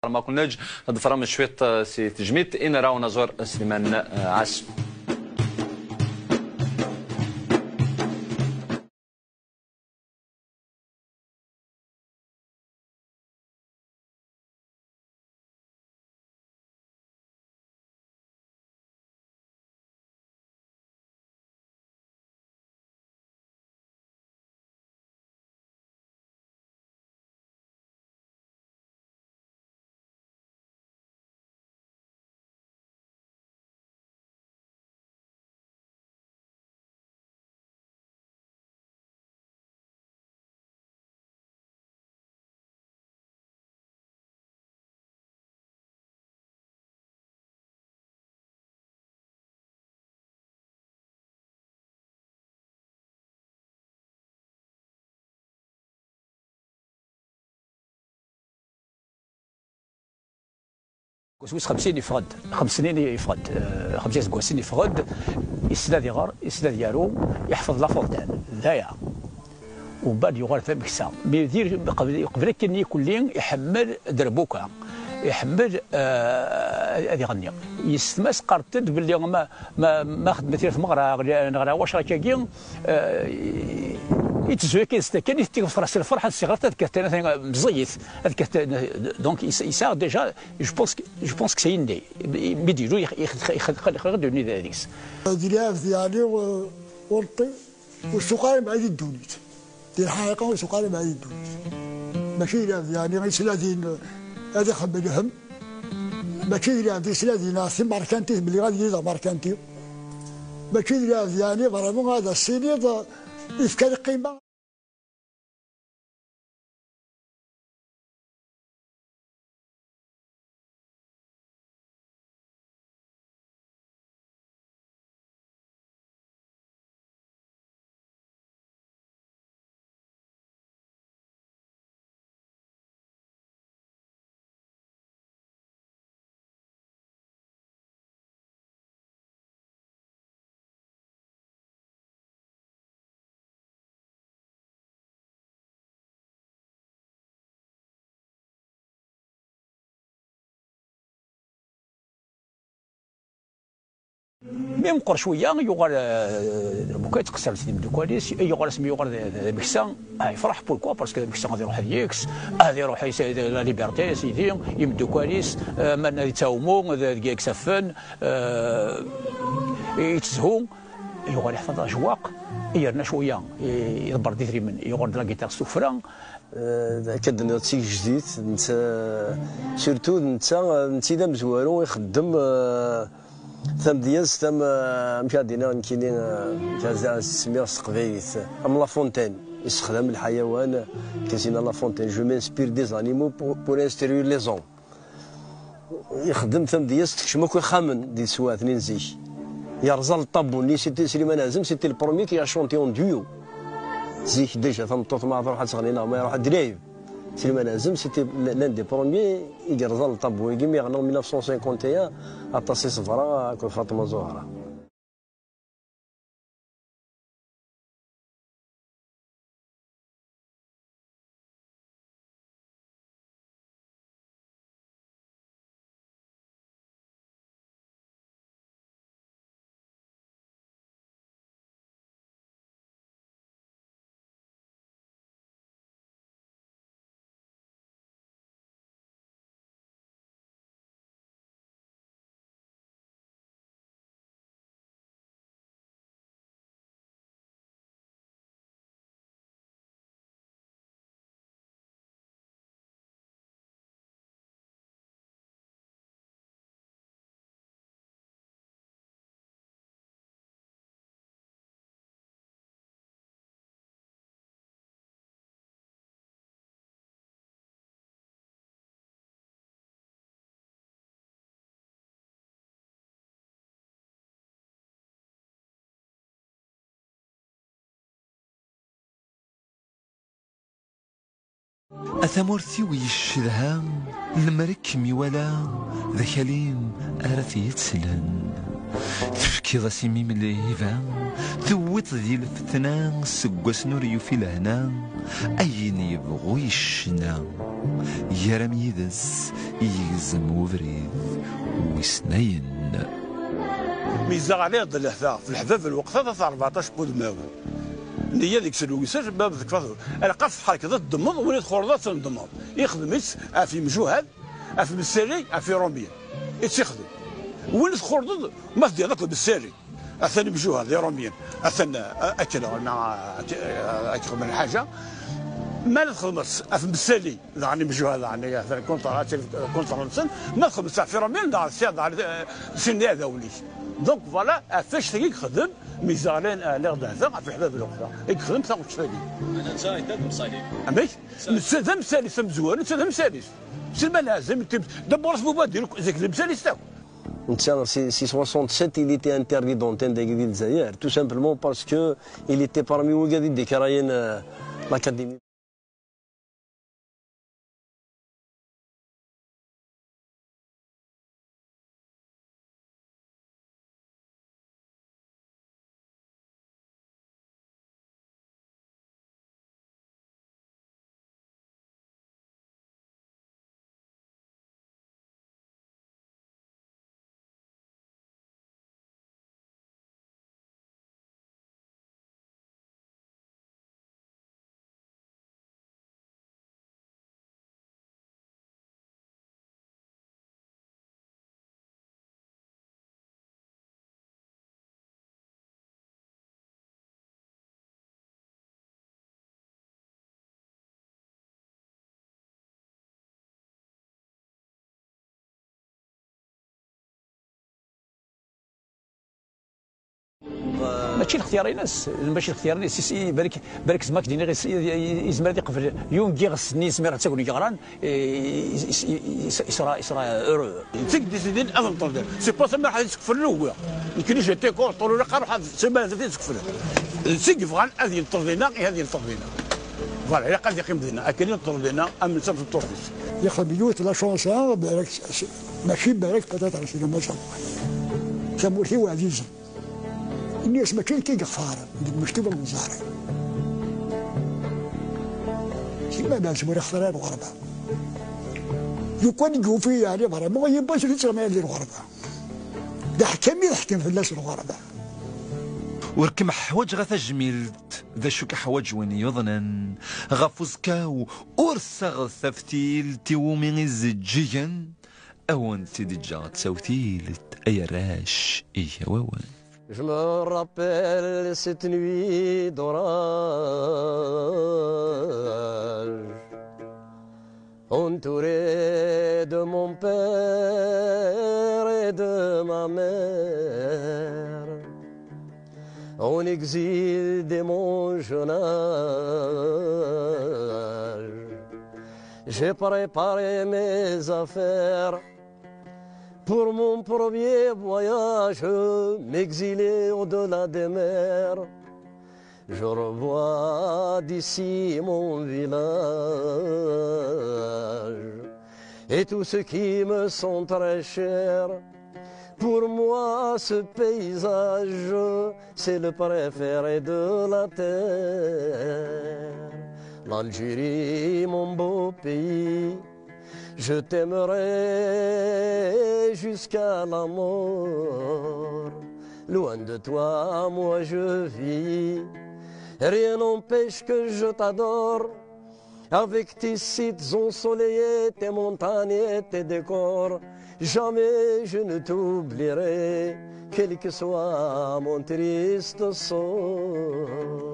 ما كناش نضفر من شويط سي تجميد إن راو نزور سليمان عاش. كوسوس 50 يفقد 5 سنين يفقد 5 سنين يفقد يسناد يغار يسناد يارو يحفظ لافونتين ذايا ومن بعد يغار ثم كسا بيدير قبل كني كلين يحمل دربوكا يحمل هذه غني يستمس قرتد باللي ما خدمت في مغرا واش راه كاين يتزوي كان يتيك في راس الفرحه الصغار كانت مزيت دونك يسار ديجا جو بونس كو سي يندي بيديرو يخدمني هذيك ديال يعني ورطي والسقاي مع الدونيت ديال الحقيقه والسقاي مع الدونيت ماشي يعني غير سلادين هذا خبر الهم ماشي يعني سلادين سي ماركانتي ملي غادي يزا ماركانتي ماشي يعني فريمون هذا السيني يفكر قيمه. ميم قر شويه يغال بوكا يتقصر سيدي مدوكاليس يغال سمي يغال مكسا يفرح بوركوا باسكو مكسا غادي يروح ليكس غادي يروح لا ليبرتي سيدي يمدوكاليس من يتاومو كسفن يتزهو يغال يحفظ اجواق يرنا شويه يدبر ديتري من يغال لا جيتار سوفران كدنا تسيك جديد انت سيرتو انت دا مزوارو يخدم ثم دياز ثم مشادينا نكيني كازا سمير سقفيت ام لا فونتين يستخدم الحيوان كازينا لا فونتين جو مانسبير دي زانيمو بور انستيريور لي زون يخدم ثم دياز تكشمو يخمن دي سوات نينزيك يرزل الطابو ني سيتي سليمان عزم سيتي البروميي كي شونتي اون ديو زيك ديجا ثم طوط ما تروح تغنينا ما يروح درايف سليمان عزم سيتي لان دي بروميي يرزل الطابو يجي يغنوا 1951 أطاسي صفرا كل فاطمة زهرة. أثمرتي ويشدها المرك ميولا ذا كليم أرث يتسلن تفكي ضسيمي من الهيفا ثوت ذي الفتنان سقوس نور يفي لهنا أين يبغو يشنا يرم يدس يجزم وبريد وسنين ميزا عليه ظل في الحفاف الوقت 14 بود ماو نية ديك سلويساج باب ذيك فاضل انا قف حركه الضمض وليد خردات تنضمض يخدم في مجوهد في بالساري في روميا يتخدم وليد خردات ما في هذاك بالساري اثني مجوهد روميا اثنى اكل اكل من حاجه ما ندخل في بالسالي يعني مجوهد يعني كونترات ما ندخل في روميا دار سن هذا وليش دونك فوالا فاش تيجي يخدم ميزانين ليغ دهزا في حباب الوقت يخدم ثاق تفادي انا نتا يداد مصايدين اماك نتا مسالي سمزوان نتا مسالي سلما لازم دابا راس مبادر ذاك المسالي تاعو C'est 67, il était interdit d'antenne d'Aiguille Zaïre, tout simplement parce qu'il était parmi Ouagadougou des Caraïennes, l'académie. ماشي الاختيار ناس ماشي الاختيار ناس بالك زعما ديني يزمر هذيك قبل يوم كي غسني سمير حتى كون يغران يسرا اورو تيك ديسيدين اظن طردان سي با سمير حد يسكفر له يمكن جيتي كور طول رقم واحد سمير زاد يسكفر سيك فغان هذه طردينا هذه طردينا فوالا الا قال يقيم دينا اكلين طردينا ام نسافر الطرديس يخدم يوت لا شونسا بالك ماشي بالك بدات على سينا ما شاء الله كمورتي وعزيزه الناس ما كاين كيغفار المكتوبه المزارع كيما باش مرا خسران الغربه يكون يقول يعني فريمون ما يبانش يتسمى هذه الغربه ده حكم يحكم في الناس الغربه وركم حواج غا تجميلت ذا شوك حواج وين يظنن غفوزكاو ورسغ ثفتيل تيومي الزجيا او انت دجا تسوتيلت اي راش اي ووان. Je me rappelle cette nuit d'orage, entouré de mon père et de ma mère, en exil dès mon jeune âge. J'ai préparé mes affaires pour mon premier voyage, m'exiler au-delà des mers. Je revois d'ici mon village et tous ceux qui me sont très chers. Pour moi, ce paysage, c'est le préféré de la terre. L'Algérie, mon beau pays, je t'aimerai jusqu'à la mort. Loin de toi, moi je vis. Rien n'empêche que je t'adore. Avec tes sites ensoleillés, tes montagnes et tes décors, jamais je ne t'oublierai, quel que soit mon triste sort.